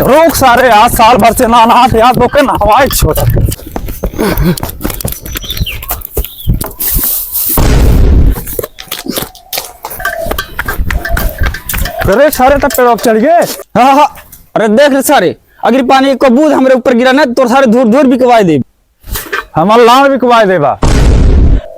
रोक सारे आज साल भर से ना नहाते यार तो के नहवाए छोड़। अरे सारे तब पेड़ चढ़ गए। हाँ हाँ अरे देख ले सारे अगर पानी को बूंद हमारे ऊपर गिरा ना तो सारे धूर धूर बिकवाए दे। हमारा लान बिकवाए देबा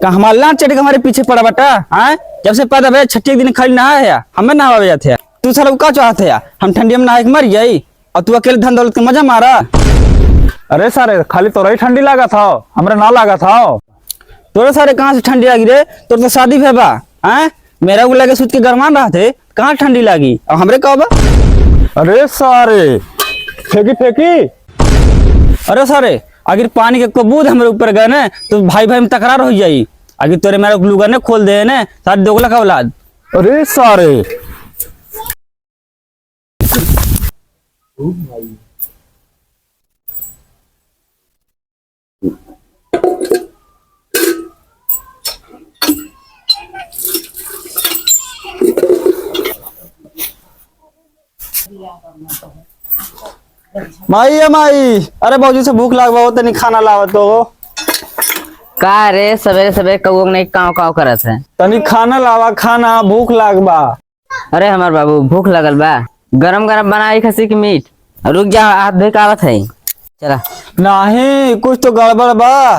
का हमारा लान चढ़ के हमारे पीछे पड़ा बटा। हाँ जब से पैदा भैया छठी दिन खाली नहाया है हमें नहावा जाते हैं। तू सारा का चाहते है हम ठंडी में नहा के मर जाई और तू अकेले धन दौलत के मजा मारा। अरे सारे खाली तोरा ही ठंडी लगा था हमरे ना लगा था। तोरे सारे कहाँ से ठंडी लगी रे तोर तो शादी है बा। हाँ मेरा को लगे सूत के गरमान रहा थे कहाँ ठंडी लगी और हमरे कहो बा। अरे सारे फेंकी फेंकी। अरे सारे अगर पानी के कबूद हमारे ऊपर गए ना तो भाई भाई में तकरार हो जाई। अगर तोरे मेरे लुगा ने खोल दे ना सारे दोगला का औलाद। अरे सारे माई है माई अरे बाबूजी से भूख लागवा हो तनी खाना लावत हो। का रे सवेरे सवेरे कौओ नहीं काव काव करत है। तनी खाना लावा खाना भूख लागबा। अरे हमार बाबू भूख लगल बा गरम गरम बनाई खसी की मीट रुक जा हाथ धो के आवत है चला। नहीं कुछ तो गड़बड़ बा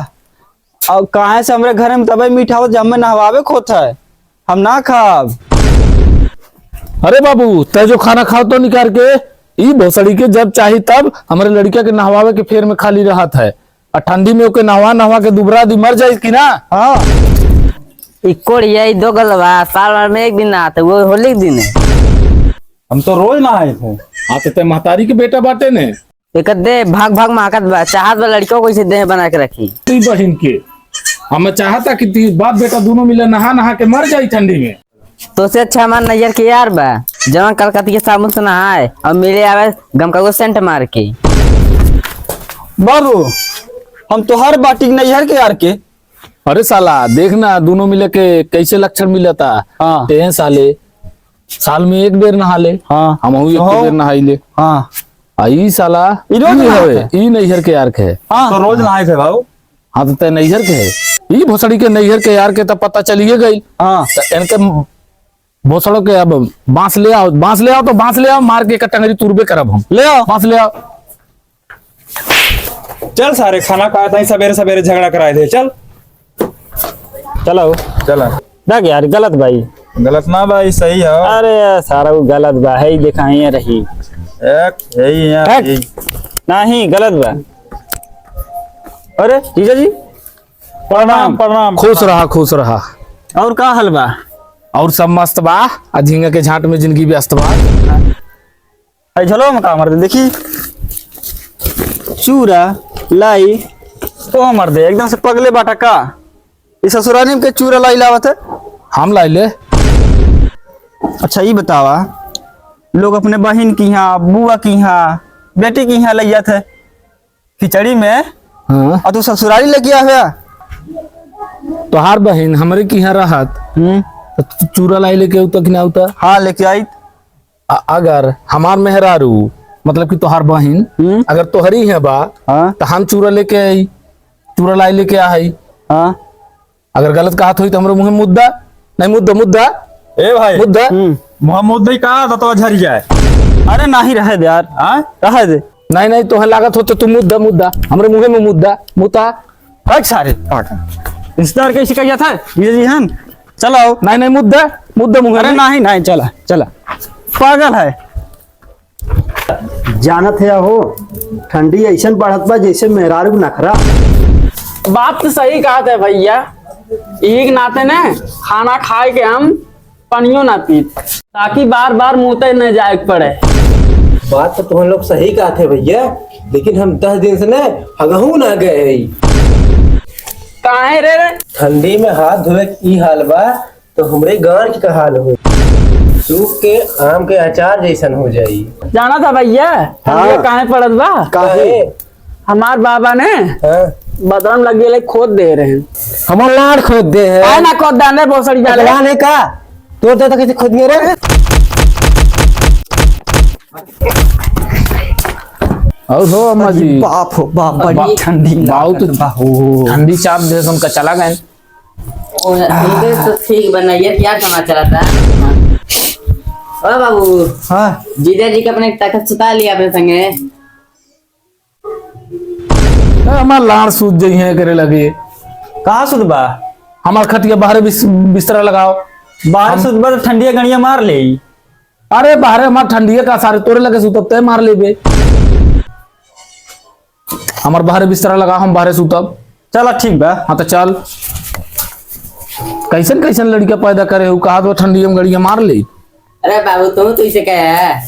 और कहाँ से हमारे घर में तबे मीठा जब में नहवावे खोत है हम ना खाब। अरे बाबू तय जो खाना खाओ तो निकाल के ई भोसड़ी के जब चाही तब हमारे लड़किया के नहवावे के फेर में खाली रहत है और ठंडी में ओके नहवा नहवा के दुबरा दी मर जाए की ना। हाँ इकोड़ यही दो गलवा साल भर में एक दिन आते वो होली के दिन है। हम तो रोज नहाए थे। आते ते महतारी के बेटा बाटे ने एक दे भाग भाग माकत बा चाहत बा लड़कियों को इसे देह बना के रखी। ती बहन के हमें चाहता कि ती बाप बेटा दोनों मिले नहा नहा के मर जाई ठंडी में। तो से अच्छा हमार नजर के यार बा जवान कलकत्ती के साबुन से नहाए और मिले आवे गमका को सेंट मार के। बाबू हम तो हर बाटी नैहर के यार के। अरे साला देखना दोनों मिले के कैसे लक्षण मिलता। हाँ ते साले साल में एक बेर नहा ले। हाँ हम एक बेर नहाई ले। हाँ आई साला ई रोज हवे ई नैहर के यार के है। हाँ तो रोज नहाए थे बाबू। हाँ तो ते नैहर के है ई भोसड़ी के नैहर के यार के तब पता चलिए गई। हाँ तो इनके भोसड़ों के अब बांस ले आओ तो बांस ले आओ मार के एक टंगरी तुरबे करब हम। ले आओ बांस ले आओ। चल सारे खाना खाए थे सवेरे सवेरे झगड़ा कराए थे। चल चलो चला देख यार गलत भाई। गलत ना भाई सही है। अरे सारा वो गलत बा है देखा ही रही एक यही है यही। नहीं गलत बा। अरे जीजा जी प्रणाम प्रणाम। खुश रहा और का हल बा। और सब मस्त बा आ झींगा के झाट में जिंदगी व्यस्त बा। झलो में का मर दे देखी चूरा लाई तो मर दे एकदम से पगले बाटा का इस ससुराली में के चूरा लाई लावत है। हम लाई ले। अच्छा ये बतावा लोग अपने बहन की यहाँ बुआ की यहाँ बेटी की यहाँ ले जाते खिचड़ी में हाँ और तू ससुराली लेके आया। तोहार बहन हमरे की यहाँ रहत तो चूरा लाई लेके उतर कि ना उतर। हाँ लेके आई। अगर हमार मेहरारू मतलब कि तोहार बहन अगर तोहरी है बा हाँ तो हम चूरा लेके आई चूरा लाई लेके आई। हाँ अगर गलत कहा तो हमारे मुंह में मुद्दा नहीं मुद्दा ए भाई मुद्दा मोहम्मद भाई कहा तो झर जाए। अरे नहीं रहे दे यार। हाँ रहे दे नहीं तो लागत हो तो तू मुद्दा हमारे मुंह में मुद्दा सारे रिश्तेदार कैसे कह था जी हन चलो नहीं मुद्दा मुंह अरे में। नहीं चला पागल है। जानत है हो ठंडी ऐसा बढ़त बा जैसे मेहरारू नखरा। बात तो सही कहा था भैया एक नाते ने खाना खाए के हम पानियों ना पी ताकि बार बार मुंह तक न जाए पड़े। बात तो तुम लोग सही कहा थे भैया लेकिन हम 10 दिन से न हगहू ना गए। काहे रे ठंडी में हाथ धोए की हाल बा तो हमरे गांठ का हाल हो सूख के आम के अचार जैसन हो जाई। जाना था भैया हाँ। काहे पड़त बा काहे हमार बाबा ने हाँ? बदरम लगे खोद दे रहे हैं। हमार लाड़ खोद दे है काहे ना खोद दाने बोसड़ी डाले ने का तोड़ दे तो कैसे खोद रे और हो अम्मा जी बाप हो बाप, बड़ी ठंडी बहुत बाहू। ठंडी चाप जैसे उनका चला गए। इधर तो ठीक बनाइए, क्या समाचार आता है? ओ बाबू, हाँ जीजा जी के अपने तखत सुता लिया अपने संगे। हमार लाड़ सूझ जाइ है करे लगे। कहाँ सुधबा? हमार खटिया बाहर बिस्तरा लगाओ। बाहर सुधबा तो ठंडिया गणिया मार ले। अरे बाहर हमार ठंडिया का सारे तोरे लगे सुतब तय मार लेबे। हमार बाहर बिस्तरा लगा, हम बाहर सुतब। चला ठीक बा। हाँ तो चल। कैसन कैसन लड़कियां पैदा करे हो, कहा तो ठंडी में गड़िया मार ले। अरे बाबू तुम तो इसे क्या है?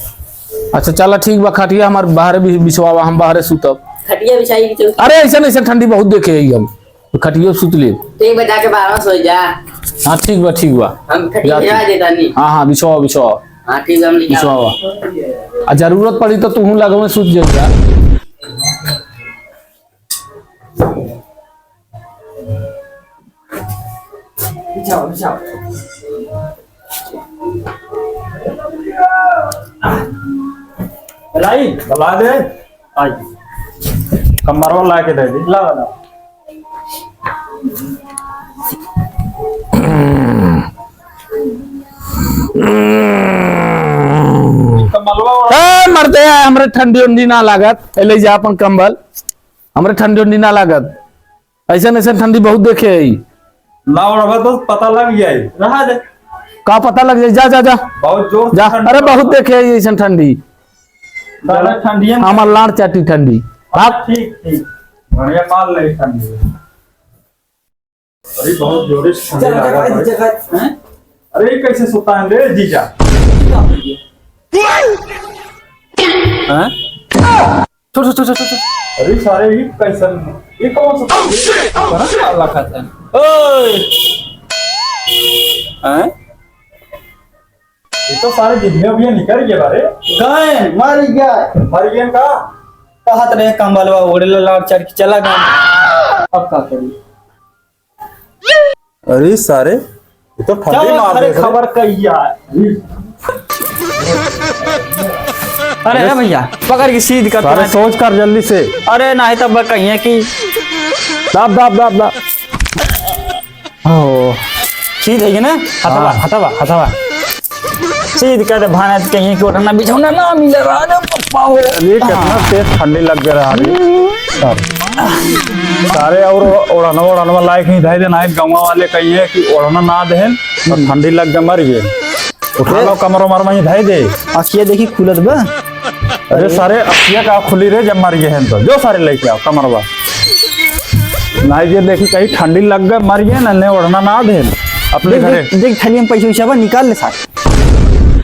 अच्छा चला ठीक बा, खटिया हमार बाहर बिछवावा, हम बाहर सुतब। खटिया बिछाई की चौकी। अरे ऐसा ऐसा ठंडी बहुत देखे है हम, खटिया सुत ले। ठीक बजा के 12 सो जा। हाँ ठीक बा ठीक बा। हम खटिया जाती। भिजवा देता नहीं। हाँ हाँ बिछवाओ बिछवाओ हाँ ठीक है, हम लिखा। बिछवावा। आ जरूरत पड़ी तो तू लगवे सुत जा। लाई बला दे आई कमरवा ला के दे दी ला ला मरते हैं हमरे ठंडी उंडी ना लागत। ले जा अपन कंबल, हमरे ठंडी उंडी ना लागत। ऐसा ऐसा ठंडी बहुत देखे है। ना उड़वा तो पता लग जाए रहा दे का पता लग जाए। जा जा जा बहुत जोर जा। अरे बहुत देखे है ऐसा ठंडी। ज्यादा ठंडी है हमार लाड़ चाटी ठंडी। आप ठीक ठीक बढ़िया माल ले ठंडी। अरे बहुत जोर से ठंडी लगा है। अरे ये कैसे सुता है रे जीजा? हाँ? छोड़ छोड़ छोड़ छोड़। अरे सारे ये कैसन ये कौन सा बड़ा अल्लाह खाता है। ओए हैं? ये तो सारे जितने भी निकल गए बारे गए मारी गया। मर गए का कहत रहे कंबलवा ओढ़े लाड़ चढ़ के चला गया। अब का करी? अरे सारे ये तो ठंडी चलो मार अरे दे खबर कहिया। अरे भैया पकड़ के सीध कर। सारे सोच कर जल्दी से अरे नहीं तब कहिए कि दाब दाब दाब दाब। ओ सीध है ना। हथवा हथवा हथवा सीध कर भाना कहिए कि उठना बिछौना ना मिले रहा ना पप्पा हो। ये कितना तेज ठंडी लग गया रहा सारे और ओढ़ना ओढ़ना लायक नहीं धाई देना है। गाँव वाले कहिए कि ओढ़ना ना दे और ठंडी लग गया मर गए। उठा लो कमर उमर में धाई दे। आखिया देखी खुलत बा। अरे सारे अखिया का खुली रे जब मर गए हैं तो जो सारे लेके आओ कमरवा नहीं ये देखी कहीं ठंडी लग गए मर गए ना ओढ़ना ना दे अपने घरे। देख थैली में पैसा वैसा बा निकाल ले साथ।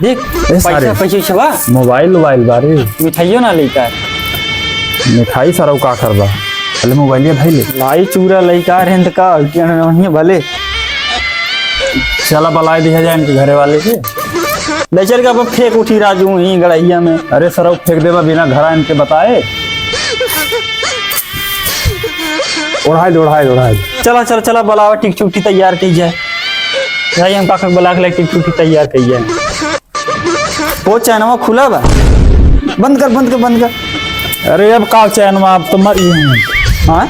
देख पैसा पैसा बा। मोबाइल मोबाइल बारे मिठाइयो ना लेकर मिठाई सारा का करबा पहले मोबाइल भाई ले लाई चूरा लइका रहन त का वहीं भले चला बलाई दिया जाए इनके घरे वाले के। ले चल के अब फेंक उठी राजू वहीं गड़ैया में। अरे सर फेंक देवा बिना घरा इनके बताए। उड़ाई दे उड़ाई दे उड़ाई दे। चला चला चला बुलावा टिक चुट्टी तैयार की जाए। भाई हम काका बुला के टिक चुट्टी तैयार की जाए। वो चैनवा खुला बा। बंद कर बंद कर बंद कर। अरे अब का चैन में आप तो मर गए हैं। हाँ